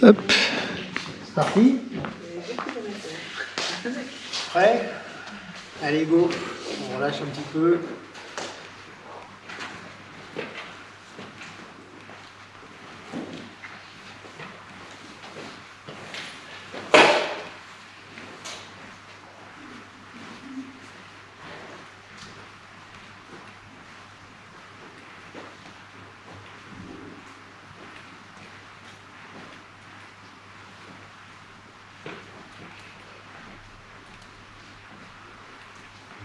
Hop. C'est parti. Prêt? Allez, go. On relâche un petit peu.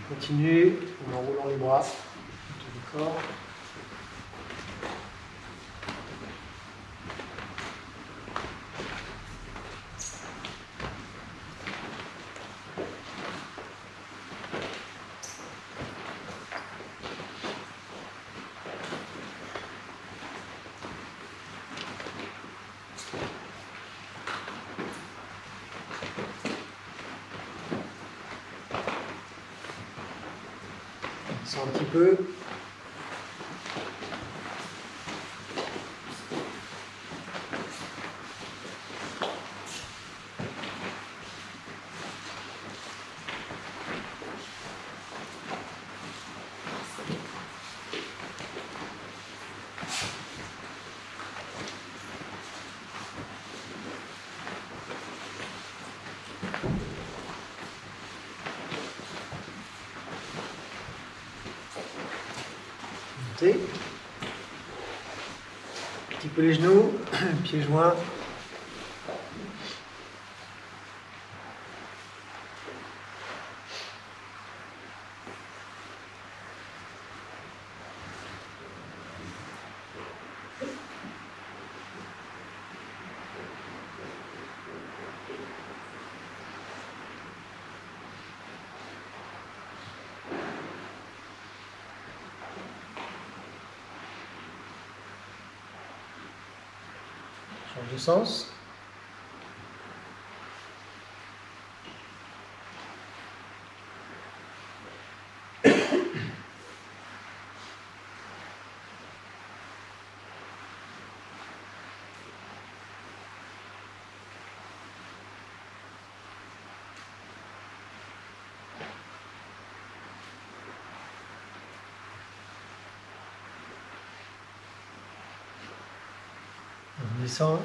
Continue en enroulant les bras autour du corps. Un petit peu. Montez. Un petit peu les genoux, pieds joints. Change de sens. On descend.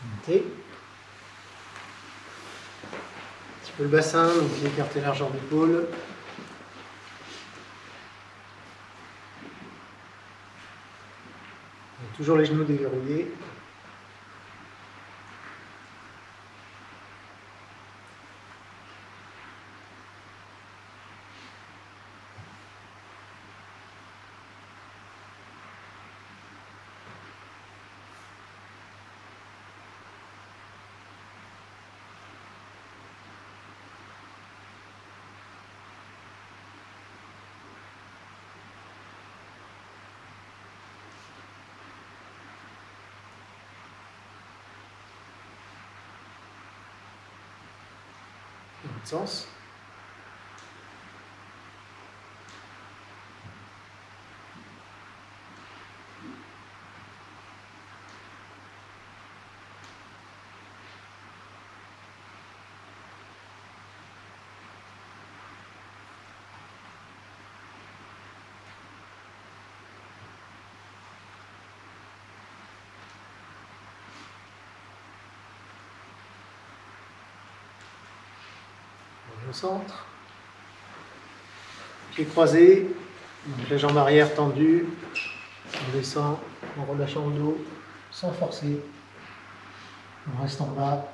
Montez. Un petit peu le bassin, donc vous écartez largeur d'épaule. Toujours les genoux déverrouillés. Dans l'autre sens. Au centre. Pieds croisés, donc la jambe arrière tendue. On descend en relâchant le dos sans forcer. On reste en bas.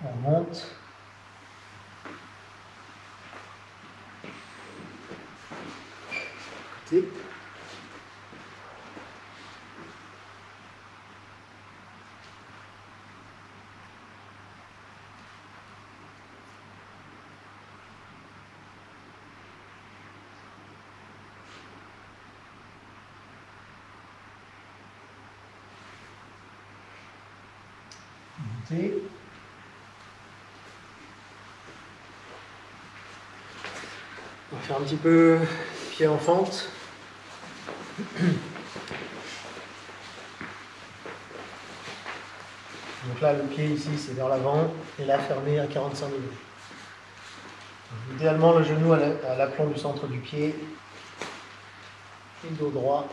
On monte. Côté. Monter. On va faire un petit peu pied en fente. Donc là, le pied ici, c'est vers l'avant, et là, fermé à 45 degrés. Donc, idéalement, le genou à l'aplomb du centre du pied, et le dos droit.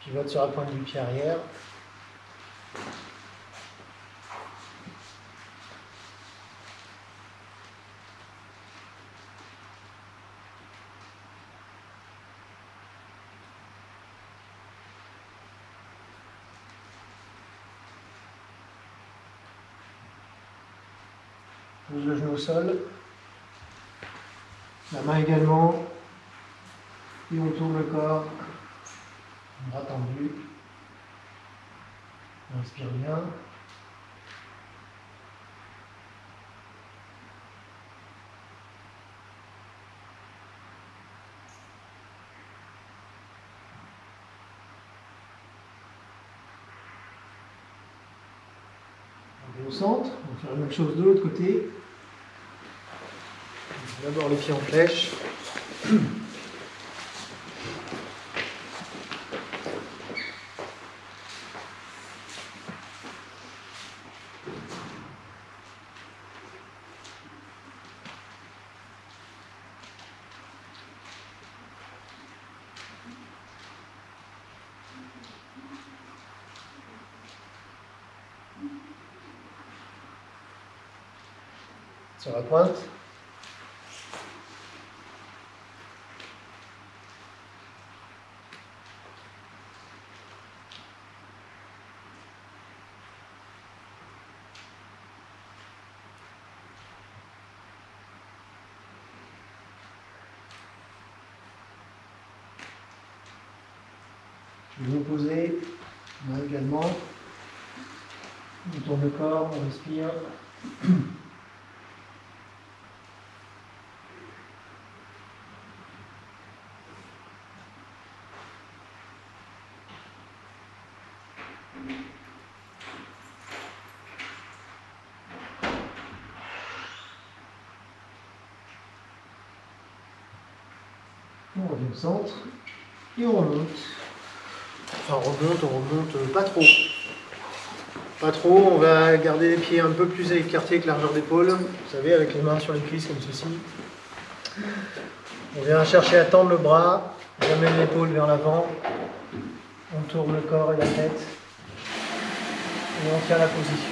Pivote sur la pointe du pied arrière. Pose le genou au sol. La main également. Et on tourne le corps. Bras tendu. On inspire bien. On est au centre. On va faire la même chose de l'autre côté. D'abord les pieds en flèche. Sur la pointe. Genou posé, main également. On tourne le corps, on respire. On revient au centre et on remonte. Enfin, on remonte pas trop. Pas trop, on va garder les pieds un peu plus écartés que largeur d'épaule. Vous savez, avec les mains sur les cuisses comme ceci. On vient chercher à tendre le bras, on amène l'épaule vers l'avant. On tourne le corps et la tête. Et on tient la position.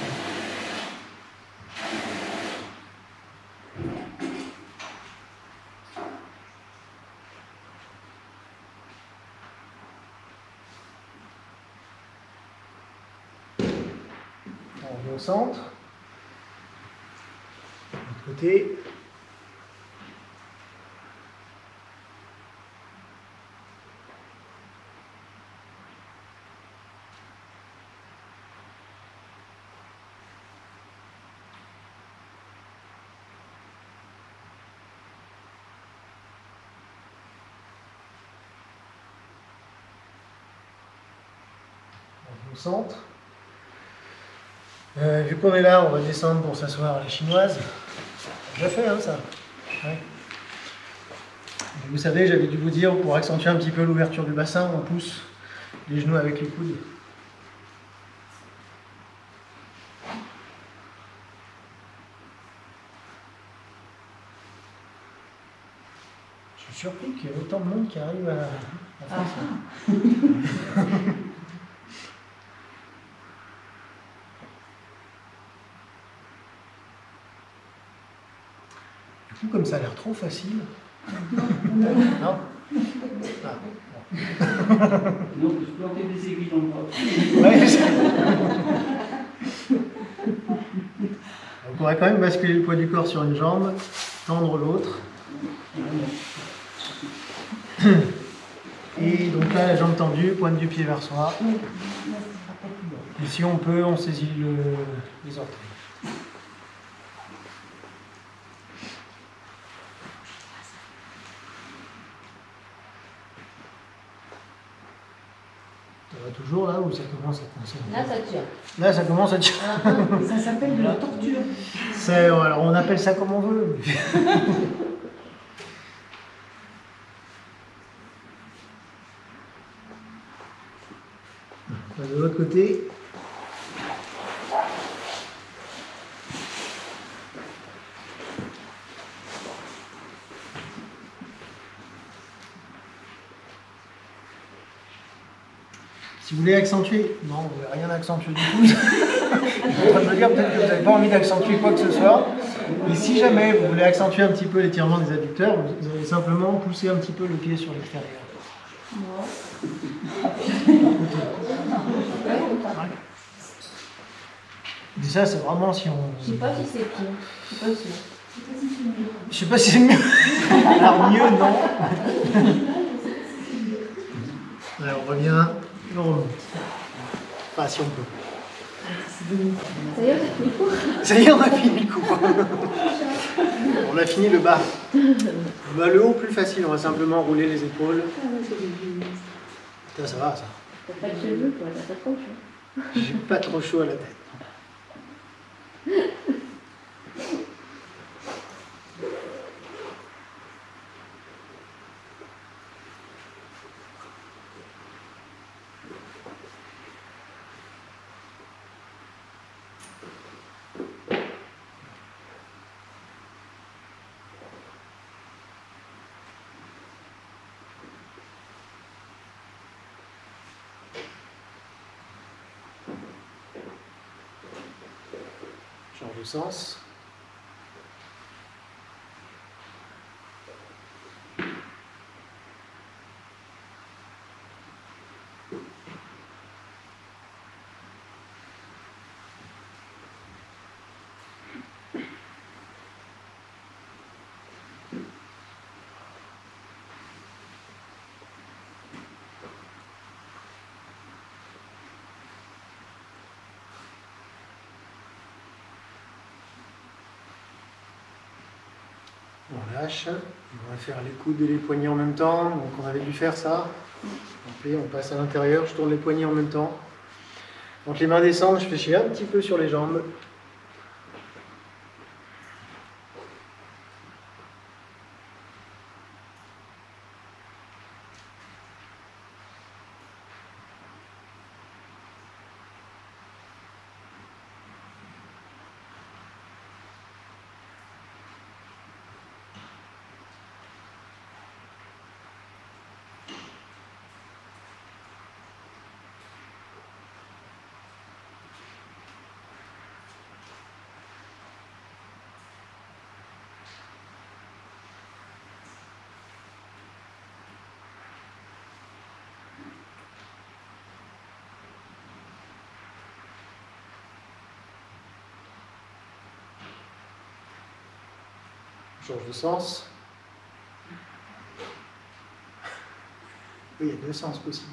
On revient au centre. De l'autre côté. Au centre. Vu qu'on est là, on va descendre pour s'asseoir à la chinoise. J'ai déjà fait, hein, ça. Ouais. Vous savez, j'avais dû vous dire, pour accentuer un petit peu l'ouverture du bassin, on pousse les genoux avec les coudes. Je suis surpris qu'il y ait autant de monde qui arrive à faire ça. Du coup, comme ça a l'air trop facile. Non. Ah, Non, je planter des aiguilles dans le bras. ouais, on pourrait quand même basculer le poids du corps sur une jambe, tendre l'autre. Et donc là, la jambe tendue, pointe du pied vers soi. Et si on peut, on saisit les orteils. Ça va toujours là ou ça commence à coincer? Là, ça tire. Là, ça commence à tirer. Ça s'appelle de la torture. Alors, on appelle ça comme on veut. De l'autre côté. Si vous voulez accentuer, non, vous ne voulez rien accentuer du tout. Je suis en train de me dire peut-être que vous n'avez pas envie d'accentuer quoi que ce soit. Et si jamais vous voulez accentuer un petit peu l'étirement des adducteurs, vous allez simplement pousser un petit peu le pied sur l'extérieur. Et ça, c'est vraiment si on... Je sais pas si c'est pire. Je sais pas si. Je sais pas si c'est mieux. Alors mieux, non. Alors on revient, on remonte. Enfin, si on peut. Ça y est, on a fini le cours. Ça y est, on a fini le cours. On a fini le bas. Bah, le haut, plus facile. On va simplement rouler les épaules. Ça va, ça. T'as pas de cheveux, quoi. T'as pas trop chaud. J'ai pas trop chaud à la tête. Change de sens. On lâche, on va faire les coudes et les poignets en même temps, donc on avait dû faire ça. Après, on passe à l'intérieur, je tourne les poignets en même temps. Donc les mains descendent, je fais chier un petit peu sur les jambes. Change de sens. Oui, il y a deux sens possibles.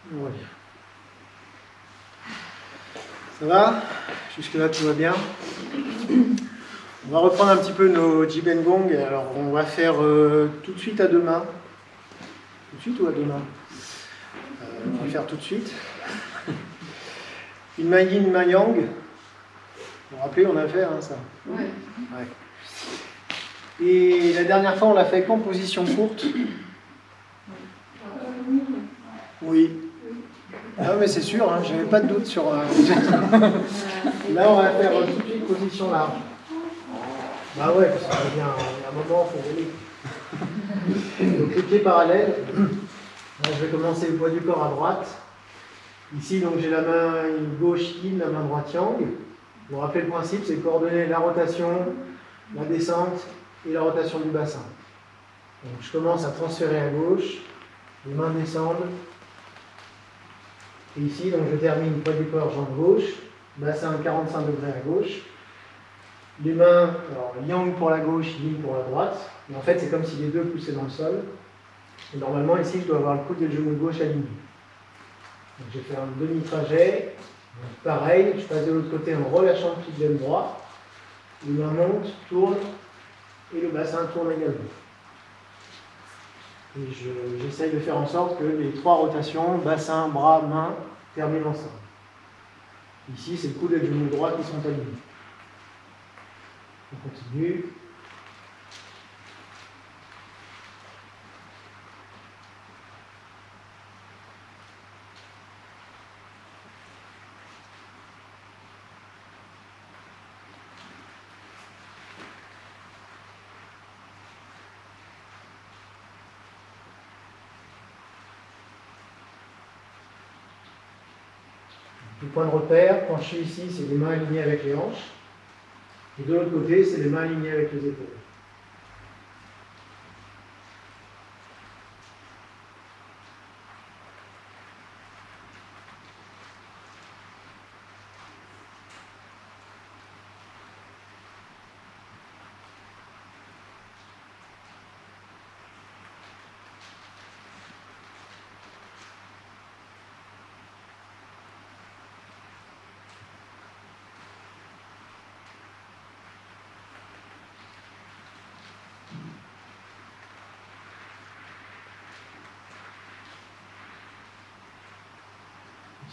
Voilà. Ça va? Jusque-là, tout va bien. On va reprendre un petit peu nos Jibengong. Alors, on va faire tout de suite à deux mains. Tout de suite ou à deux mains? faire tout de suite. Une main yin, une main yang. Vous vous rappelez, on a fait hein, ça. Ouais. Ouais. Et la dernière fois, on l'a fait qu'en position courte. Oui. Ah mais c'est sûr, hein, j'avais pas de doute sur... Là, on va faire tout de suite position large. Bah ouais, parce qu'il y a un moment, il faut rouler. Donc les pieds parallèles. Là, je vais commencer le poids du corps à droite. Ici, donc j'ai la main gauche yin, la main droite yang. Vous vous rappelez le principe, c'est coordonner la rotation, la descente et la rotation du bassin. Donc je commence à transférer à gauche, les mains descendent. Et ici, donc je termine poids du corps, jambe gauche, bassin 45 degrés à gauche. Les mains, alors yang pour la gauche, yin pour la droite. Mais en fait, c'est comme si les deux poussaient dans le sol. Et normalement, ici, je dois avoir le coude et le genou gauche alignés. Donc, je vais faire un demi-trajet. Pareil, je passe de l'autre côté en relâchant le pli de l'aine droit. Les mains montent, tournent, et le bassin tourne également. Et j'essaye de faire en sorte que les trois rotations, bassin, bras, main, terminent ensemble. Ici, c'est le coude et le genou droit qui sont alignés. On continue. Le point de repère, quand je suis ici, c'est les mains alignées avec les hanches. Et de l'autre côté, c'est les mains alignées avec les épaules.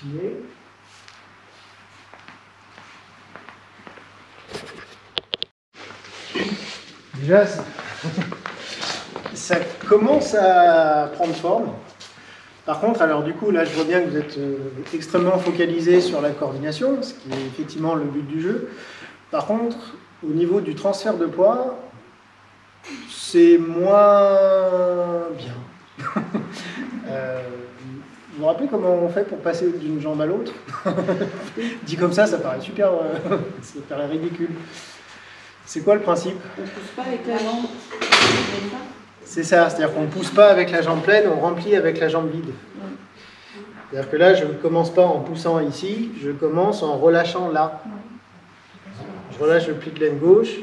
Continuez. Déjà, ça commence à prendre forme. Par contre, alors du coup, là, je vois bien que vous êtes extrêmement focalisé sur la coordination, ce qui est effectivement le but du jeu. Par contre, au niveau du transfert de poids, c'est moins bien. Vous vous rappelez comment on fait pour passer d'une jambe à l'autre? Dit comme ça paraît super, ça paraît ridicule. C'est quoi le principe? On ne pousse pas avec la jambe. C'est ça, c'est-à-dire qu'on ne pousse pas avec la jambe pleine, on remplit avec la jambe vide. C'est-à-dire que là, je ne commence pas en poussant ici, je commence en relâchant là. Je relâche le pli de l'aine gauche,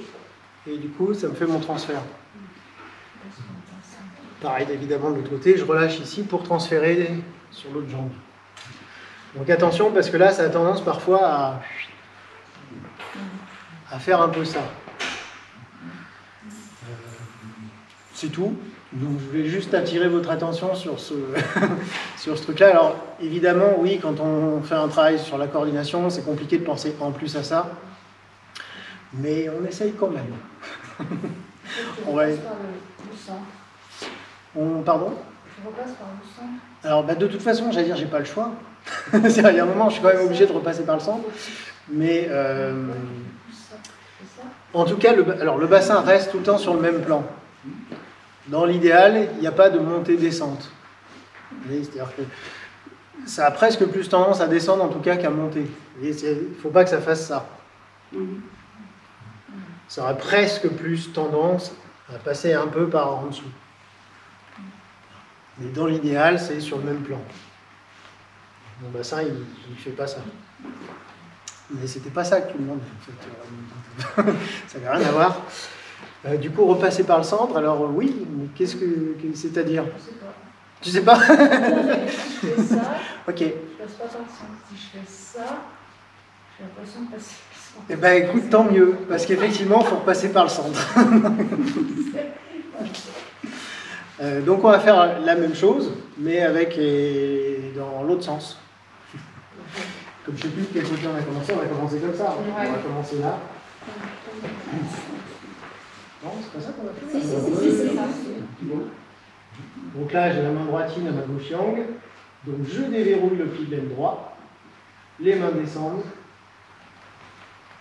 et du coup, ça me fait mon transfert. Pareil, évidemment, de l'autre côté, je relâche ici pour transférer sur l'autre jambe. Donc attention, parce que là, ça a tendance parfois à faire un peu ça. C'est tout. Donc je voulais juste attirer votre attention sur ce, sur ce truc-là. Alors évidemment, oui, quand on fait un travail sur la coordination, c'est compliqué de penser en plus à ça. Mais on essaye quand même. On va... Pardon ? Je repasse par le centre. Alors de toute façon, j'allais dire, j'ai pas le choix. Il y a un moment, je suis quand même obligé de repasser par le centre. Mais en tout cas, le bassin reste tout le temps sur le même plan. Dans l'idéal, il n'y a pas de montée-descente. C'est-à-dire que ça a presque plus tendance à descendre en tout cas qu'à monter. Il ne faut pas que ça fasse ça. Ça aurait presque plus tendance à passer un peu par en dessous. Mais dans l'idéal, c'est sur le même plan. Mon bassin, il ne fait pas ça. Mais c'était pas ça que tout le monde en fait. Ça n'a rien à voir. Du coup, repasser par le centre, alors oui, mais qu'est-ce que c'est-à-dire? Je sais pas. Tu sais pas. Si je fais ça, ok. je passe pas par le centre. Si je fais ça, j'ai l'impression de passer par le centre. Eh ben écoute, tant mieux, parce qu'effectivement, il faut repasser par le centre. Donc on va faire la même chose, mais avec dans l'autre l'autre sens. Comme je ne sais plus de quel côté on va commencer comme ça. On va commencer là. Non, c'est pas ça qu'on va faire. Si, c'est ça. Donc là, j'ai la main droite yin, la main gauche yang. Donc je déverrouille le pli de laine droit. Les mains descendent.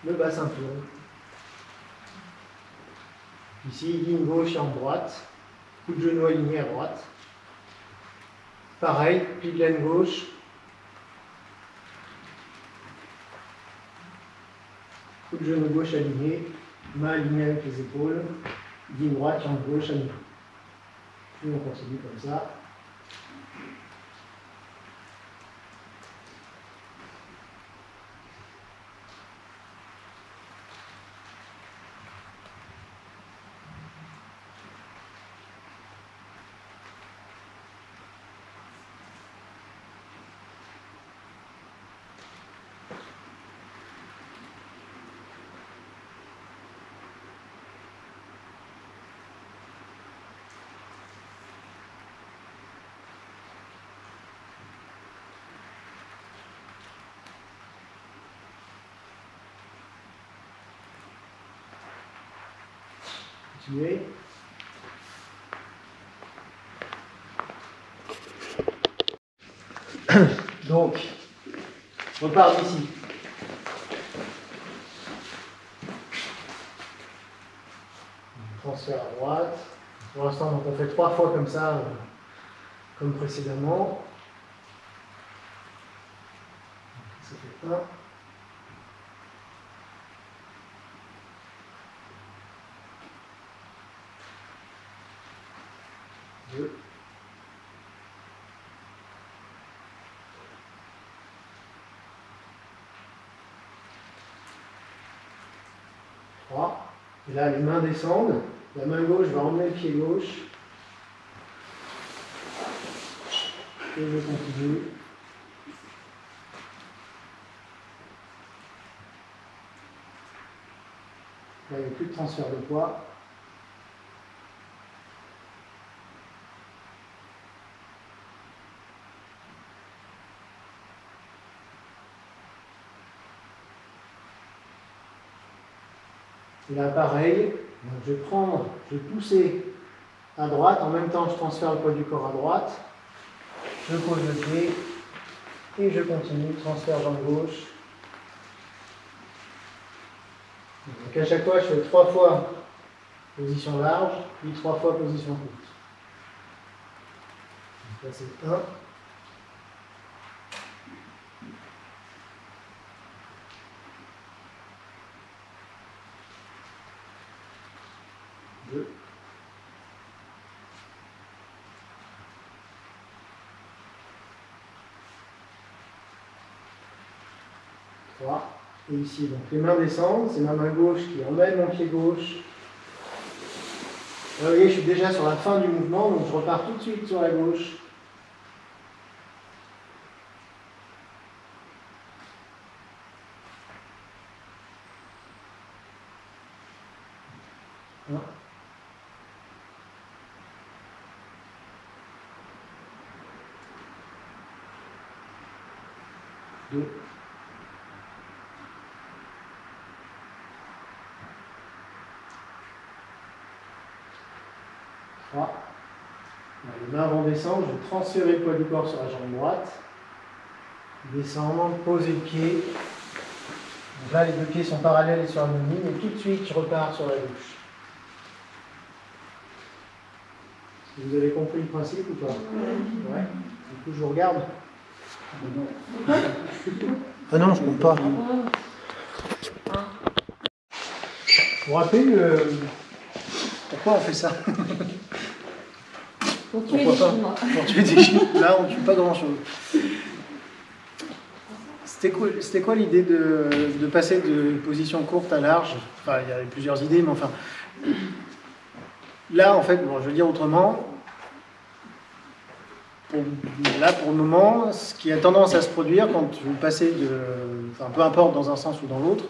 Le bassin tourne. Ici, yin gauche, yang droite. Coup de genou aligné à droite. Pareil, pli de laine gauche. Coup de genou gauche aligné. Main alignée avec les épaules. Yin droite, yang gauche aligné. Puis on continue comme ça. Continuez. Donc, on repart d'ici. Transfert à droite. Pour l'instant, donc on fait 3 fois comme ça, comme précédemment. Ça fait 1. 2. 3. Et là, les mains descendent. La main gauche va emmener le pied gauche. Et je continue. Là, il n'y a plus de transfert de poids. Et là, pareil, donc je vais pousser à droite, en même temps je transfère le poids du corps à droite, je pose le pied, et je continue, transfert jambe gauche. Donc à chaque fois, je fais 3 fois position large, puis 3 fois position courte. Donc là, c'est 1. 2. 3. Et ici, donc les mains descendent, c'est ma main gauche qui emmène mon pied gauche. Là, vous voyez, je suis déjà sur la fin du mouvement, donc je repars tout de suite sur la gauche. Un. 2. 3. Les mains vont descendre, je vais transférer le poids du corps sur la jambe droite. Descendre, poser le pied. Donc là, les deux pieds sont parallèles sur la même ligne, et tout de suite, je repars sur la gauche. Est-ce que vous avez compris le principe ou pas? Ouais. Du coup, je vous regarde. Ah non, je ne compte pas. Vous vous rappelez pourquoi on fait ça? Pour tuer Pourquoi les pas? Chinois. Pour tuer des Chinois. Là, on ne tue pas grand-chose. C'était quoi l'idée de passer de position courte à large? Enfin, il y avait plusieurs idées, mais enfin... Là, en fait, bon, je veux dire autrement, pour le moment, ce qui a tendance à se produire quand vous passez de... Enfin, peu importe dans un sens ou dans l'autre,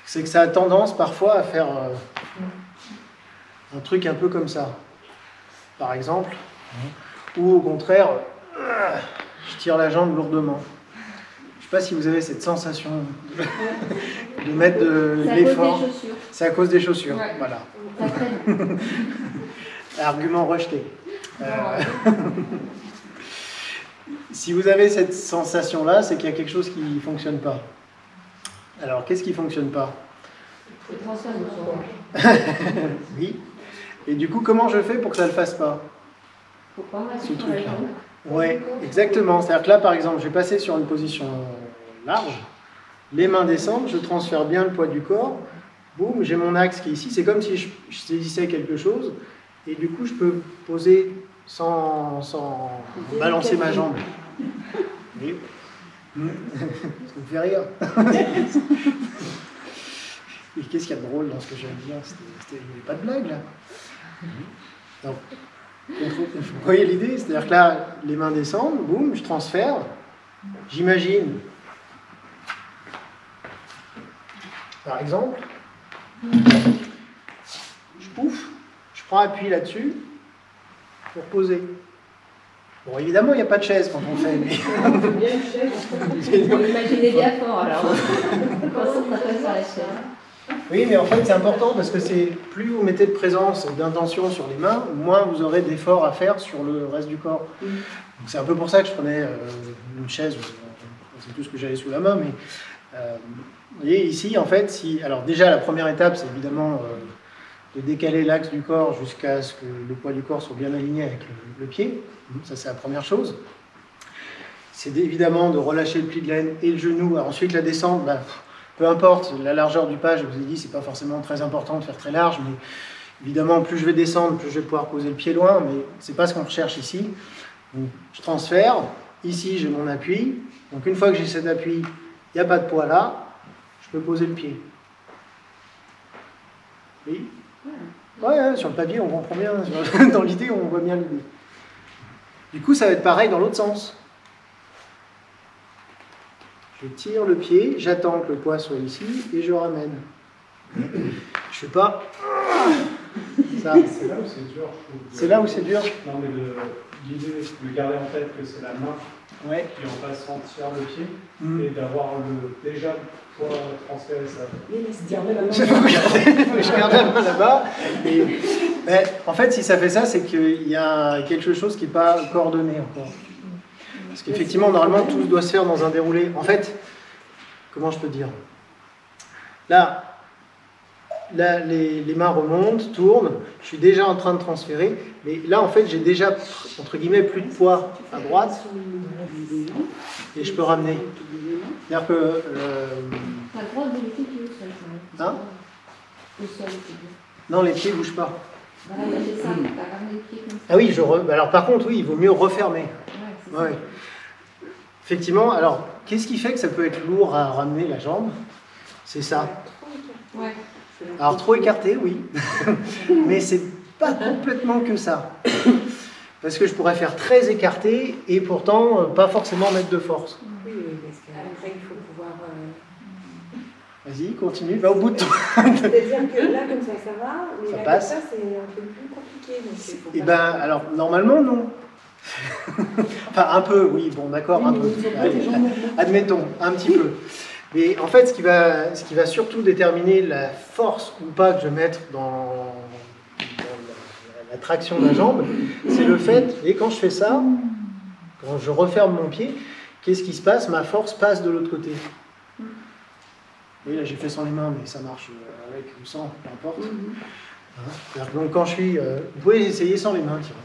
c'est que ça a tendance parfois à faire un truc un peu comme ça, par exemple, ou au contraire, je tire la jambe lourdement. Je ne sais pas si vous avez cette sensation de mettre de l'effort. C'est à cause des chaussures. Ouais. Voilà. Ça traîne. Argument rejeté. Si vous avez cette sensation-là, c'est qu'il y a quelque chose qui ne fonctionne pas. Alors, qu'est-ce qui ne fonctionne pas? Le transfert de son. Oui. Et du coup, comment je fais pour que ça ne le fasse pas? Faut pas Ce rester sur la truc-là. jambe. Oui, exactement. C'est-à-dire que là, par exemple, je vais passer sur une position large, les mains descendent, je transfère bien le poids du corps, boum, j'ai mon axe qui est ici. C'est comme si je saisissais quelque chose, et du coup, je peux poser sans balancer ma jambe. Oui. Ça me fait rire. Et qu'est-ce qu'il y a de drôle dans ce que je viens de dire? Il n'y avait pas de blague, là. Donc, vous voyez l'idée? C'est-à-dire que là, les mains descendent, boum, je transfère, j'imagine, par exemple, je pouffe, je prends appui là-dessus pour poser. Bon, évidemment, il n'y a pas de chaise quand on fait, mais... Vous imaginez bien fort alors. Concentration sur la chaise. Oui, mais en fait, c'est important parce que c'est plus vous mettez de présence et d'intention sur les mains, moins vous aurez d'efforts à faire sur le reste du corps. Donc, c'est un peu pour ça que je prenais une chaise, c'est tout ce que j'avais sous la main, mais vous voyez ici, en fait, si... Alors déjà, la première étape, c'est évidemment de décaler l'axe du corps jusqu'à ce que le poids du corps soit bien aligné avec le pied. Ça, c'est la première chose. C'est évidemment de relâcher le pli de la haine et le genou. Alors, ensuite, la descente, bah, peu importe, la largeur du pas, je vous ai dit, c'est pas forcément très important de faire très large, mais évidemment, plus je vais descendre, plus je vais pouvoir poser le pied loin, mais c'est pas ce qu'on recherche ici. Donc, je transfère, ici j'ai mon appui, donc une fois que j'ai cet appui, il n'y a pas de poids là, je peux poser le pied. Oui. Ouais, sur le papier, on comprend bien, dans l'idée, on voit bien l'idée. Du coup, ça va être pareil dans l'autre sens. Je tire le pied, j'attends que le poids soit ici et je ramène. Je ne fais pas ça. C'est là où c'est dur, je trouve. C'est là où c'est dur. Non, mais l'idée, de garder en tête que c'est la main Ouais. qui en passe sentir le pied Mm. et d'avoir déjà le poids transféré ça. Je garde la main là-bas. Mais en fait, si ça fait ça, c'est qu'il y a quelque chose qui n'est pas coordonné encore. Parce qu'effectivement, normalement, tout doit se faire dans un déroulé. En fait, comment je peux dire? Là, les mains remontent, tournent, je suis déjà en train de transférer, mais là, en fait, j'ai déjà, entre guillemets, plus de poids à droite, et je peux ramener. C'est-à-dire que... T'as le droit de les pieds au sol, ça. Hein? Au sol, c'est bien. Non, les pieds ne bougent pas. Voilà, il a fait ça, t'as ramené les pieds comme ça. Ah oui, alors par contre, oui, il vaut mieux refermer. Ouais, c'est ça. Ouais. Effectivement, alors, qu'est-ce qui fait que ça peut être lourd à ramener la jambe? C'est ça. Ouais. Alors, trop écarté, oui. Mais c'est pas complètement que ça. Parce que je pourrais faire très écarté et pourtant pas forcément mettre de force. Oui, parce qu'après, il faut pouvoir... Vas-y, continue, va au bout de toi. C'est-à-dire que là, comme ça va, mais Ça là, passe. comme ça, c'est un peu plus compliqué. Donc faut Et pas- ben, alors, normalement, non. Enfin, un peu, oui, bon, d'accord, un peu. Allez, admettons, un petit peu. Mais en fait, ce qui va surtout déterminer la force ou pas que je vais mettre dans la traction de la jambe, c'est le fait, et quand je fais ça, quand je referme mon pied, qu'est-ce qui se passe? Ma force passe de l'autre côté. Oui, là j'ai fait sans les mains, mais ça marche avec ou sans, peu importe. Hein, c'est-à-dire que donc quand je suis... vous pouvez essayer sans les mains, tiens.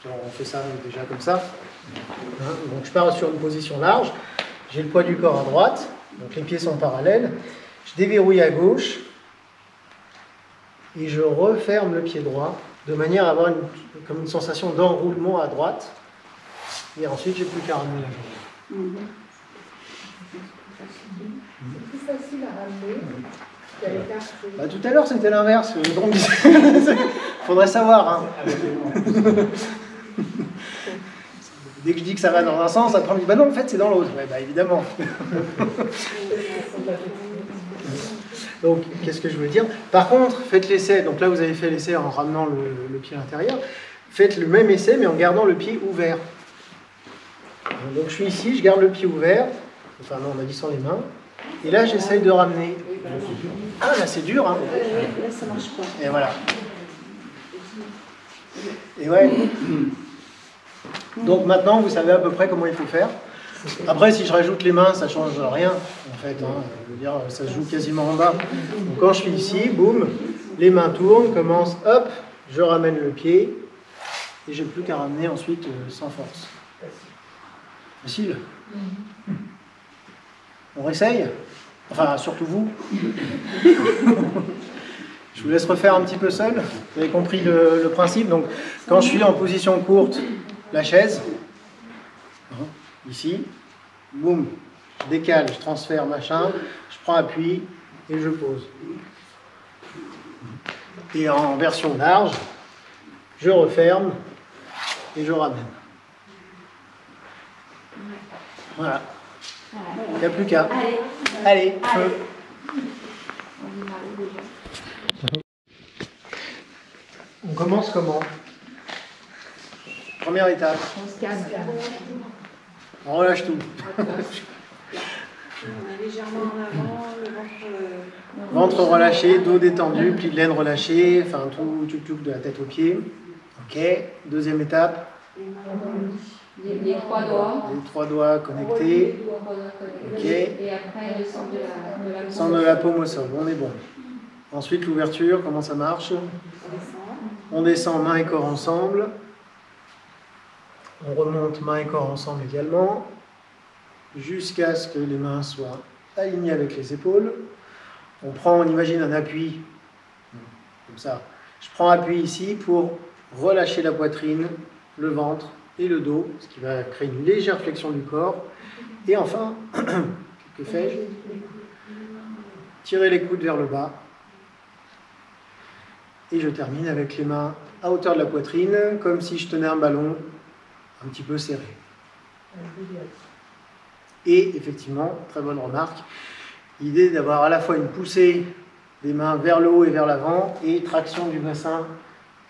Tiens, on fait ça déjà comme ça. Hein, donc je pars sur une position large, j'ai le poids du corps à droite, donc les pieds sont parallèles, je déverrouille à gauche, et je referme le pied droit, de manière à avoir comme une sensation d'enroulement à droite, et ensuite j'ai plus qu'à ramener la jambe. C'est plus facile à ramener qu'à l'écarter. Bah, tout à l'heure c'était l'inverse, donc il faudrait savoir. Hein. Dès que je dis que ça va dans un sens, après on me dit bah non en fait c'est dans l'autre. Ouais, bah évidemment. Donc qu'est-ce que je veux dire? Par contre, faites l'essai, donc là vous avez fait l'essai en ramenant le pied à l'intérieur, faites le même essai mais en gardant le pied ouvert. Donc je suis ici, je garde le pied ouvert, enfin non, on a dit sans les mains, et là j'essaye de ramener. Ah là c'est dur, hein. Là, ça marche pas. Et voilà. Et ouais. Donc maintenant vous savez à peu près comment il faut faire. Après si je rajoute les mains, ça change rien en fait. Hein. Je veux dire, ça se joue quasiment en bas. Donc quand je suis ici, boum, les mains tournent, commencent, hop, je ramène le pied, et j'ai plus qu'à ramener ensuite sans force. Facile. On essaye? Enfin, surtout vous. Je vous laisse refaire un petit peu seul. Vous avez compris le principe. Donc, quand je suis en position courte, la chaise, ici, boum, je décale, je transfère, machin, je prends appui et je pose. Et en version large, je referme et je ramène. Voilà. Il n'y a plus qu'à. Allez, feu. On commence comment? Première étape. On se calme. On relâche tout. Légèrement en avant, le Ventre relâché, dos détendu, pli de laine relâché, enfin tout de la tête aux pieds. Ok. Deuxième étape. Les trois doigts. Les trois doigts connectés. Ok. Et après le centre de la Centre de la paume au sol. On est bon. Ensuite l'ouverture, comment ça marche? On descend main et corps ensemble. On remonte main et corps ensemble également, jusqu'à ce que les mains soient alignées avec les épaules. On prend, on imagine un appui, comme ça. Je prends appui ici pour relâcher la poitrine, le ventre et le dos, ce qui va créer une légère flexion du corps. Et enfin, que fais-je? Tirer les coudes vers le bas. Et je termine avec les mains à hauteur de la poitrine, comme si je tenais un ballon un petit peu serré. Et effectivement, très bonne remarque, l'idée d'avoir à la fois une poussée des mains vers le haut et vers l'avant et traction du bassin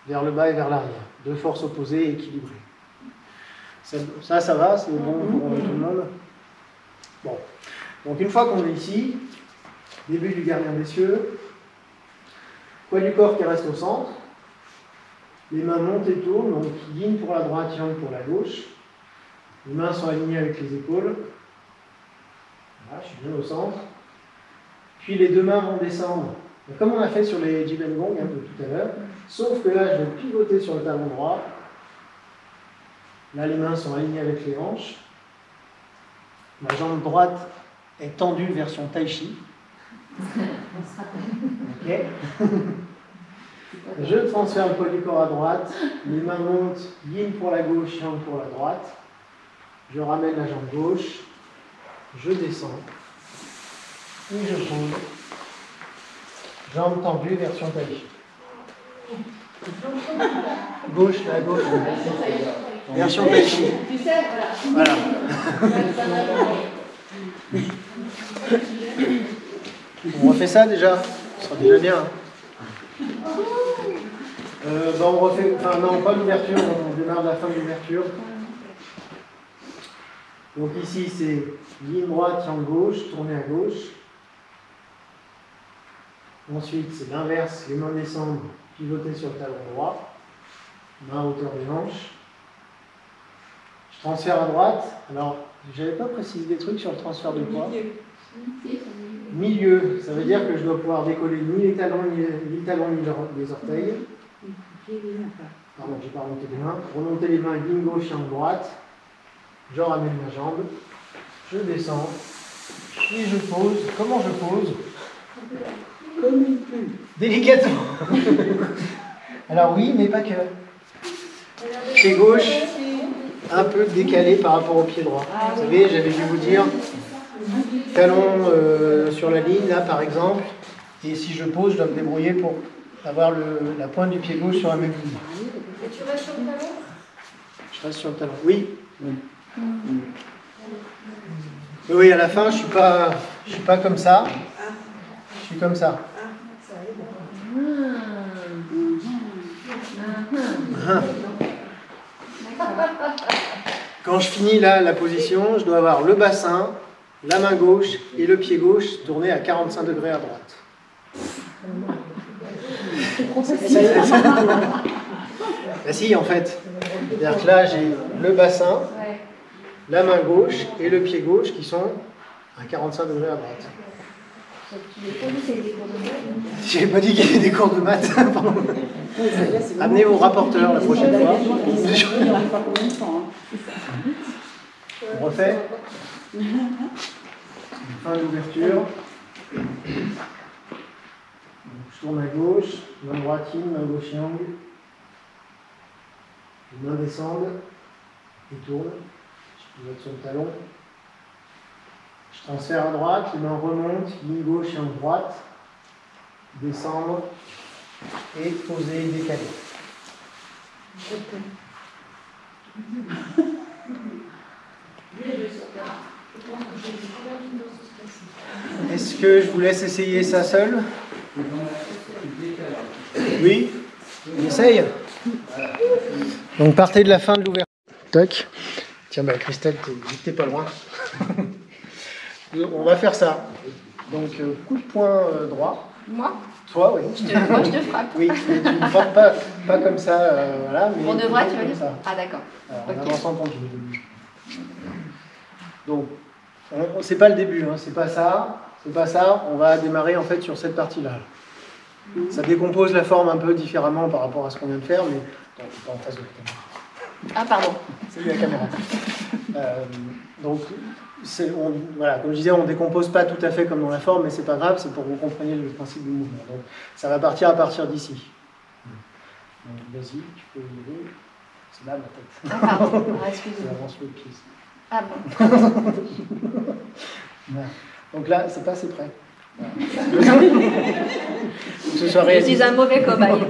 vers le bas et vers l'arrière. Deux forces opposées et équilibrées. Ça va, c'est bon pour tout le monde. Bon. Donc une fois qu'on est ici, début du gardien des cieux, poids du corps qui reste au centre, les mains montent et tournent, donc yin pour la droite, yang pour la gauche. Les mains sont alignées avec les épaules. Voilà, je suis bien au centre. Puis les deux mains vont descendre, comme on a fait sur les Jiben Gong de tout à l'heure, sauf que là je vais pivoter sur le talon droit. Là les mains sont alignées avec les hanches. Ma jambe droite est tendue version Tai Chi. Ok. Je transfère le poids du corps à droite, les mains montent, yin pour la gauche, yang pour la droite. Je ramène la jambe gauche, je descends, et je pose. Jambe tendue, version Tai Chi. Gauche, la gauche, version Tai Chi. Tu sais, voilà. On refait ça déjà, ce sera déjà bien. On refait, enfin non, pas l'ouverture, on démarre de la fin de l'ouverture. Donc ici c'est ligne droite, yang gauche, tourner à gauche. Ensuite c'est l'inverse, les mains descendent, pivoter sur le talon droit, main à hauteur des hanches. Je transfère à droite. Alors, j'avais pas précisé des trucs sur le transfert de poids. Milieu, ça veut dire que je dois pouvoir décoller ni les talons ni les orteils. Pardon, j'ai pas remonté les mains. Remonter les mains, ligne gauche, yang droite. Je ramène ma jambe. Je descends. Et je pose. Comment je pose? Comme une plume. Délicatement. Alors oui, mais pas que. Pied gauche, un peu décalé par rapport au pied droit. Vous savez, j'avais dû vous dire, talon sur la ligne, là par exemple, et si je pose, je dois me débrouiller pour avoir la pointe du pied gauche sur la même ligne. Et tu restes sur le talon? Je reste sur le talon. Oui. Oui, à la fin, je suis pas comme ça. Je suis comme ça. Quand je finis là la position, je dois avoir le bassin, la main gauche et le pied gauche tournés à 45 degrés à droite. Bah si, en fait. C'est-à-dire que là, j'ai le bassin, Ouais. la main gauche et le pied gauche qui sont à 45 degrés à droite. J'ai pas dit qu'il y avait des cours de maths. Amenez vos rapporteurs la prochaine fois. On refait. Fin d'ouverture. Je tourne à gauche, main droite in, main gauche yang. Les mains descendent et tournent. Je note sur le talon. Je transfère à droite, les mains remontent, ligne gauche et en droite. Descendre et poser, décaler. Est-ce que je vous laisse essayer ça seul? Oui? On essaye? Donc partez de la fin de l'ouverture. Toc. Tiens, bah, Christelle, t'es pas loin. On va faire ça. Donc coup de poing droit. Moi, Toi, oui. moi, je te frappe. Oui, mais tu ne frappes pas comme ça, voilà. Mais Pour de vrai, tu veux comme dire? ça. Ah, d'accord. Alors, Ok. en avançant ton pied. Donc, c'est pas le début, hein, c'est pas ça. C'est pas ça. On va démarrer en fait sur cette partie-là. Ça décompose la forme un peu différemment par rapport à ce qu'on vient de faire, mais non, pas en face de la caméra. Ah, pardon. Salut la caméra. Donc, voilà, comme je disais, on ne décompose pas tout à fait comme dans la forme, mais c'est pas grave, c'est pour que vous compreniez le principe du mouvement. Donc, ça va partir à partir d'ici. Donc, vas-y, tu peux y aller. C'est là ma tête. Ah, pardon. Ah, C'est excusez-moi. avance le pied. Ah, bon. Voilà. Donc là, c'est pas assez près. Voilà. Faut que ce soit Je réaliste. suis un mauvais cobaye.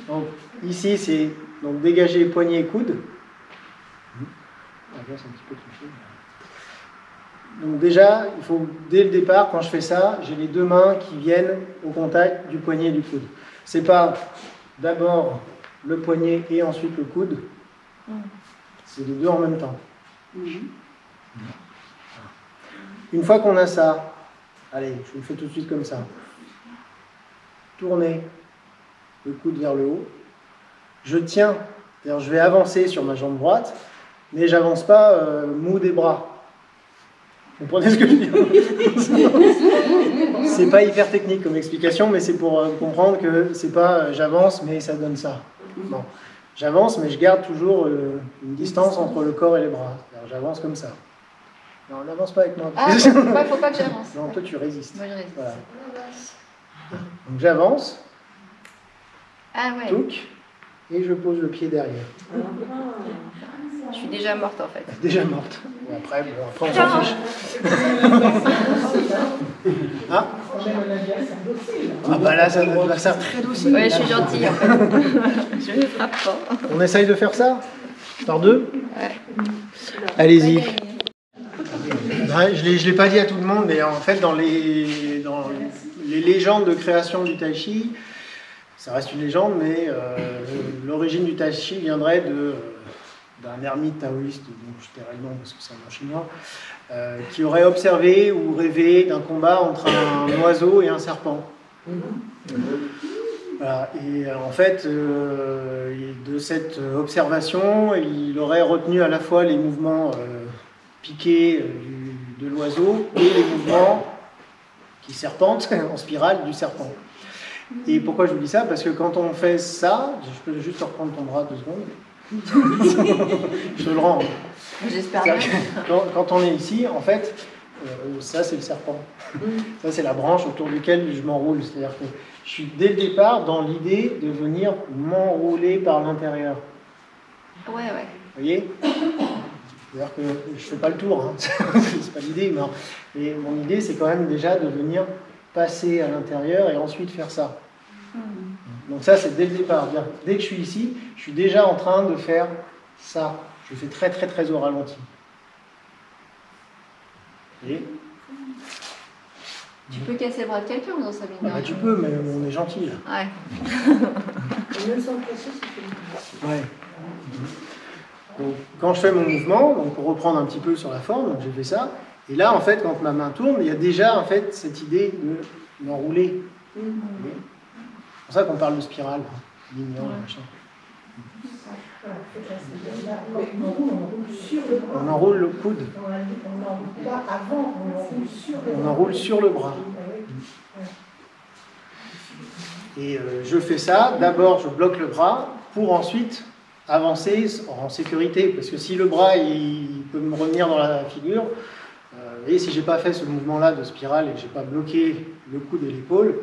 Donc, ici, c'est donc dégager poignet et coude. Ah, là, c'est un petit peu touché. Donc déjà, il faut, dès le départ, quand je fais ça, j'ai les deux mains qui viennent au contact du poignet et du coude. C'est pas d'abord le poignet et ensuite le coude. C'est les deux en même temps. Une fois qu'on a ça, allez, je vous le fais tout de suite comme ça. Tournez le coude vers le haut. Je tiens, c'est-à-dire je vais avancer sur ma jambe droite, mais j'avance pas mou des bras. Vous comprenez ce que je veux dire? C'est pas hyper technique comme explication, mais c'est pour comprendre que c'est pas j'avance mais ça donne ça. Non. J'avance mais je garde toujours une distance entre le corps et les bras. J'avance comme ça. Non, n'avance pas avec moi. Ah, faut pas que j'avance. Non, toi tu résistes. Moi, je résiste. Voilà. Donc j'avance, Ah, ouais. touc, et je pose le pied derrière. Je suis déjà morte, en fait. Déjà morte. Et après, on s'en fiche. Ah, ah bah là, ça va faire très docile. Ouais, je suis gentille, en fait. Je ne frappe pas. On essaye de faire ça par deux. Ouais. Allez-y. Ouais, je ne l'ai pas dit à tout le monde, mais en fait, dans les légendes de création du Tai Chi, ça reste une légende, mais l'origine du Tai Chi viendrait d'un ermite taoïste, dont je tairai le nom parce que c'est un nom chinois, qui aurait observé ou rêvé d'un combat entre un oiseau et un serpent. Voilà. Et en fait, de cette observation, il aurait retenu à la fois les mouvements piqués de l'oiseau et les mouvements qui serpentent en spirale du serpent. Et pourquoi je vous dis ça? Parce que quand on fait ça, je peux juste reprendre ton bras 2 secondes. Je te le rends. J'espère bien. Quand on est ici, en fait, ça c'est le serpent. Ça c'est la branche autour duquel je m'enroule. C'est-à-dire que je suis dès le départ dans l'idée de venir m'enrouler par l'intérieur. Ouais, ouais. Vous voyez? C'est-à-dire que je ne fais pas le tour, hein. C'est pas l'idée. Mais mon idée c'est quand même déjà de venir passer à l'intérieur et ensuite faire ça. Donc ça c'est dès le départ. Dès que je suis ici, je suis déjà en train de faire ça. Je fais très très très au ralenti. Et Tu peux casser le bras de quelqu'un dans sa vie. bah, tu peux, mais on est gentil là. Ouais. Même sans presser, c'est fait. Ouais. Donc, quand je fais mon mouvement, donc pour reprendre un petit peu sur la forme, donc j'ai fait ça. Et là, en fait, quand ma main tourne, il y a déjà en fait cette idée de m'enrouler. C'est pour ça qu'on parle de spirale, lignant, machin. On roule sur le bras. On enroule le coude, On n'enroule pas avant, on enroule sur le on bras. enroule sur le bras. Et je fais ça, d'abord je bloque le bras pour ensuite avancer en sécurité. Parce que si le bras il peut me revenir dans la figure, et si j'ai pas fait ce mouvement-là de spirale et que j'ai pas bloqué le coude et l'épaule,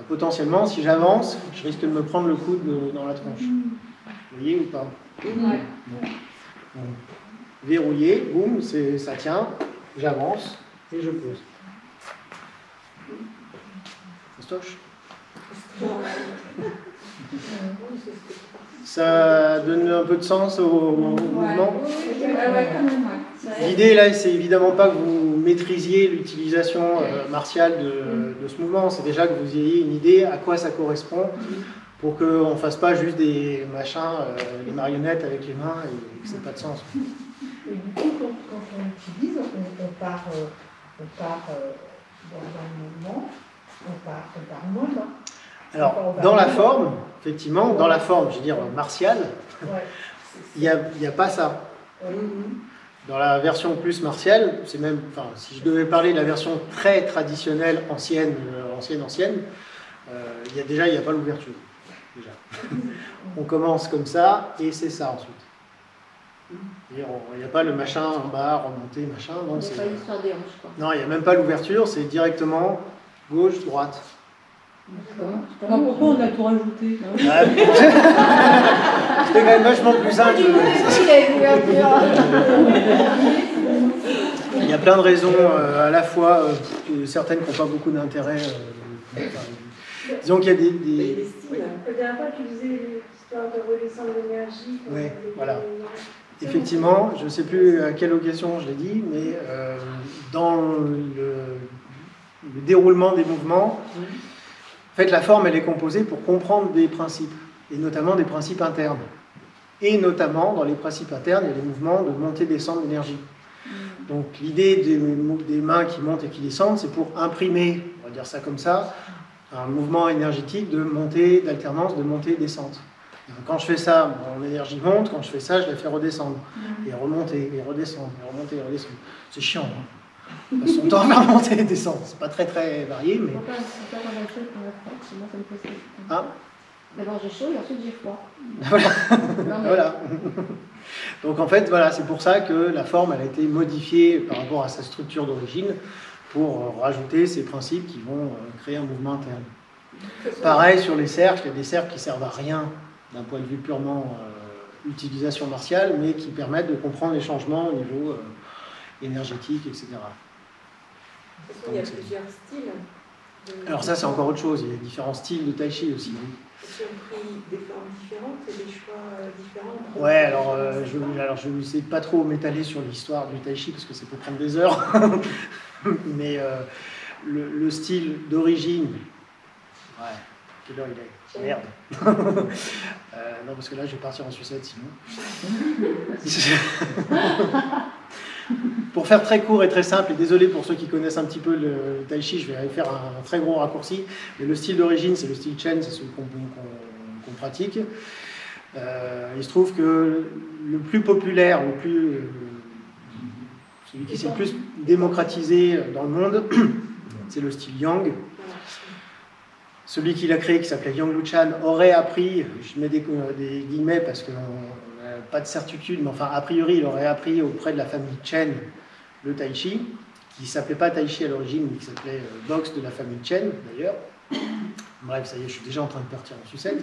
potentiellement si j'avance, je risque de me prendre le coude dans la tronche. Vous voyez ou pas? Donc, verrouillé, boum, ça tient, j'avance et je pose. Fastoche. Ça donne un peu de sens au mouvement. L'idée là, c'est évidemment pas que vous maîtrisiez l'utilisation martiale de ce mouvement, c'est déjà que vous ayez une idée à quoi ça correspond pour qu'on ne fasse pas juste des machins, des marionnettes avec les mains et que ça n'ait pas de sens. Et du coup, quand on utilise, on part dans le mouvement, on part moins bas. Alors, dans la forme, effectivement, dans la forme, je veux dire martiale, Ouais. il n'y a pas ça. Dans la version plus martiale, c'est même, enfin, si je devais parler de la version très traditionnelle, ancienne, il n'y a pas l'ouverture. Déjà. On commence comme ça, et c'est ça ensuite. Il n'y a pas le machin en bas, remonter, machin. Non, C'est pas l'histoire des hanches, quoi. non, il n'y a même pas l'ouverture, c'est directement gauche, droite. Pourquoi on a tout rajouté? Ah, c'était quand même vachement plus simple. Il y a plein de raisons, à la fois certaines qui n'ont pas beaucoup d'intérêt. Disons qu'il y a des... La dernière fois, tu faisais l'histoire de redescendre l'énergie. Oui, voilà. Effectivement, je ne sais plus à quelle occasion je l'ai dit, mais dans le déroulement des mouvements, en fait, la forme, elle est composée pour comprendre des principes, et notamment des principes internes. Et notamment, dans les principes internes, il y a des mouvements de montée-descente d'énergie. Donc, l'idée des mains qui montent et qui descendent, c'est pour imprimer, on va dire ça comme ça, un mouvement énergétique de montée, d'alternance, de montée-descente. Quand je fais ça, mon énergie monte, quand je fais ça, je la fais redescendre. Et remonter, et redescendre, et remonter, et redescendre. C'est chiant, hein. On passe son temps à remonter et descendre. C'est pas très très varié, mais... Pourquoi c'est pas quand on a chaud qu'on a froid? Parce que moi, ça me pose question. Ah, D'abord j'ai chaud et ensuite j'ai froid. voilà. Non, mais- Voilà. Donc en fait, voilà, c'est pour ça que la forme elle a été modifiée par rapport à sa structure d'origine pour rajouter ces principes qui vont créer un mouvement interne. Pareil sur les cercles, il y a des cercles qui servent à rien d'un point de vue purement utilisation martiale, mais qui permettent de comprendre les changements au niveau énergétique, etc. Il y a plusieurs styles. Alors ça, c'est encore autre chose. Il y a différents styles de tai chi aussi. Qui ont pris des formes différentes et des choix différents. Ouais, alors je vais essayer de pas trop m'étaler sur l'histoire du tai chi parce que ça peut prendre des heures. Mais le style d'origine. Ouais, quelle heure il est? Merde. Non, parce que là, je vais partir en sucette sinon. Pour faire très court et très simple, et désolé pour ceux qui connaissent un petit peu le tai chi, je vais faire un très gros raccourci, mais le style d'origine, c'est le style Chen, c'est celui qu'on pratique. Il se trouve que le plus populaire, celui qui s'est le plus démocratisé dans le monde, c'est le style Yang. Celui qui l'a créé, qui s'appelait Yang Luchan, aurait appris, je mets des guillemets parce qu'on n'a pas de certitude, mais enfin, a priori, il aurait appris auprès de la famille Chen le tai chi, qui ne s'appelait pas tai chi à l'origine, mais qui s'appelait boxe de la famille Chen, d'ailleurs. Bref, ça y est, je suis déjà en train de partir en sucette.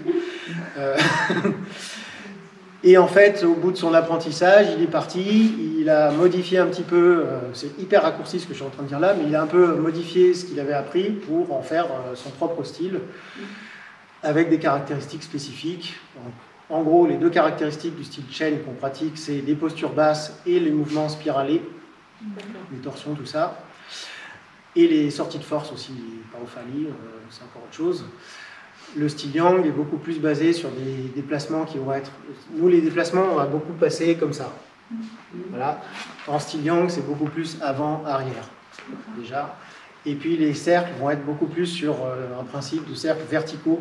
Et en fait, au bout de son apprentissage, il est parti, il a modifié un petit peu, c'est hyper raccourci ce que je suis en train de dire là, mais il a un peu modifié ce qu'il avait appris pour en faire son propre style, avec des caractéristiques spécifiques. Donc, en gros, les deux caractéristiques du style Chen qu'on pratique, c'est les postures basses et les mouvements spiralés, les torsions, tout ça, et les sorties de force aussi, les paophalie, c'est encore autre chose. Le style yang est beaucoup plus basé sur des déplacements qui vont être... Nous, les déplacements, on va beaucoup passer comme ça. Voilà. En style yang, c'est beaucoup plus avant-arrière, déjà. Et puis les cercles vont être beaucoup plus sur un principe de cercles verticaux.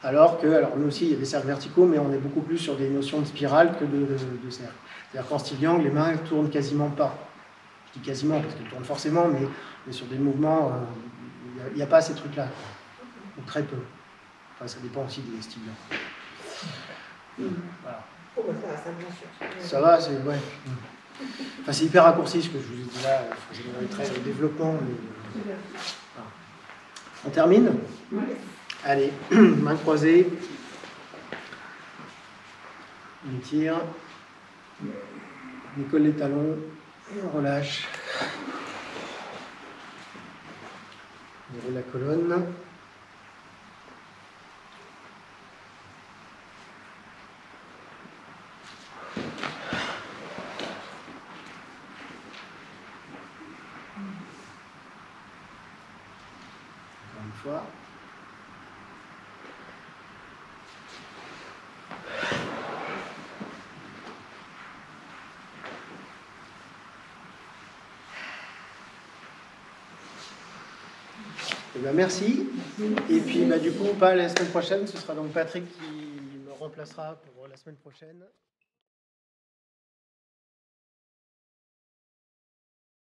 Alors nous aussi, il y a des cercles verticaux, mais on est beaucoup plus sur des notions de spirale que de cercles. C'est-à-dire qu'en style yang, les mains ne tournent quasiment pas. Je dis quasiment, parce qu'elles tournent forcément, mais sur des mouvements, il n'y a pas ces trucs-là. Ou très peu. Enfin, ça dépend aussi des styles. Voilà. Oh, bah, ça va, ça me rassure. Ça va, c'est... Ouais. Enfin, c'est hyper raccourci ce que je vous ai dit là. Vous avez très développement. Mais... Voilà. On termine ? Oui. Allez, main croisée. On tire. On colle les talons. Et on relâche. On déroule la colonne. Encore une fois. Eh bien, merci. Et puis, du coup, pas la semaine prochaine, ce sera donc Patrick qui me remplacera pour la semaine prochaine.